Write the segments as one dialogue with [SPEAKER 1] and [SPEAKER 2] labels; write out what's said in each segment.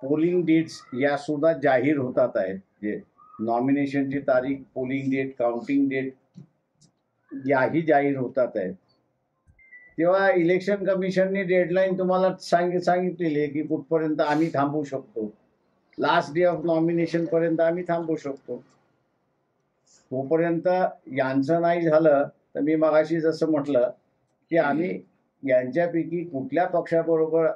[SPEAKER 1] Polling dates या सुद्धा जाहीर होतात आहेत. जे नॉमिनेशनची तारीख, पोलिंग डेट, काउंटिंग डेट याही जाहीर होतात आहेत. तेव्हा इलेक्शन कमिशनने डेडलाईन तुम्हाला सांगितलेली आहे की कुठपर्यंत आम्ही थांबवू शकतो. लास्ट डे ऑफ नॉमिनेशन पर्यंत आम्ही थांबवू शकतो. तोपर्यंत यांचं नाही झालं तर मी मगाशी जसं म्हटलं की आम्ही यांच्यापैकी कुठल्या पक्षाबरोबर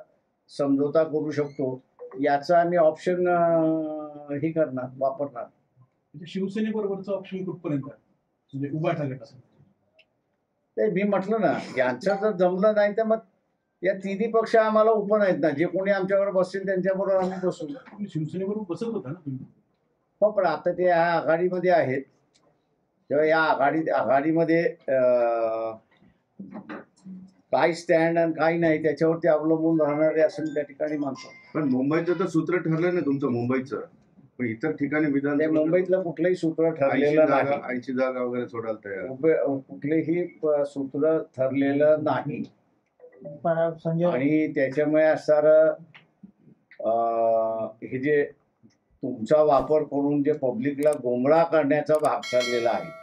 [SPEAKER 1] समझोता करू शकतो याचा आम्ही ऑप्शन हे करणार, वापरणार.
[SPEAKER 2] शिवसेनेबरोबरचा ऑप्शन कुठपर्यंत म्हणजे उभाटा गटाचा?
[SPEAKER 1] ते मी म्हटलं ना, यांचं जर जमलं नाही तर मग या तिन्ही पक्ष आम्हाला ओपन आहेत ना. जे कोणी आमच्यावर बसतील त्यांच्याबरोबर आम्ही बसू.
[SPEAKER 2] शिवसेनेबरोबर बसत होता ना तुम्ही?
[SPEAKER 1] हो, पण आता ते या आघाडीमध्ये आहेत. तेव्हा या आघाडीमध्ये काय स्टँड आणि काही नाही त्याच्यावरती अवलंबून राहणार आहे असं मी त्या ठिकाणी मानतो.
[SPEAKER 3] पण मुंबईचं तर सूत्र ठरलं नाही तुमचं मुंबईचं, पण इतर ठिकाणी विधान
[SPEAKER 1] मुंबईतलं कुठलंही सूत्र ठरलेलं नाही.
[SPEAKER 3] 80 जागा वगैरे सोडायला तयार,
[SPEAKER 1] कुठलेही सूत्र ठरलेलं नाही. आणि त्याच्यामुळे असणारं हे जे तुमचा वापर करून जे पब्लिकला गोमराह करण्याचा भाग चाललेला आहे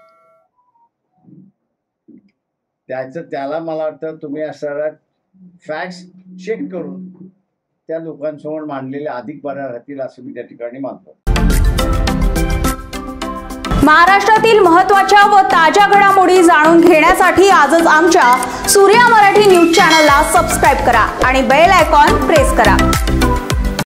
[SPEAKER 1] त्याला मला वाटतं तुम्ही असणारा फॅक्ट्स चेक करून त्या लोकांसमोर मांडलेले अधिक बऱ्या राहतील असं मी त्या ठिकाणी मानतो.
[SPEAKER 4] महाराष्ट्रातील महत्त्वाच्या व ताज्या घडामोडी जाणून घेण्यासाठी आजच आमच्या सूर्या मराठी न्यूज चॅनलला सबस्क्राईब करा आणि बेल आयकॉन प्रेस करा.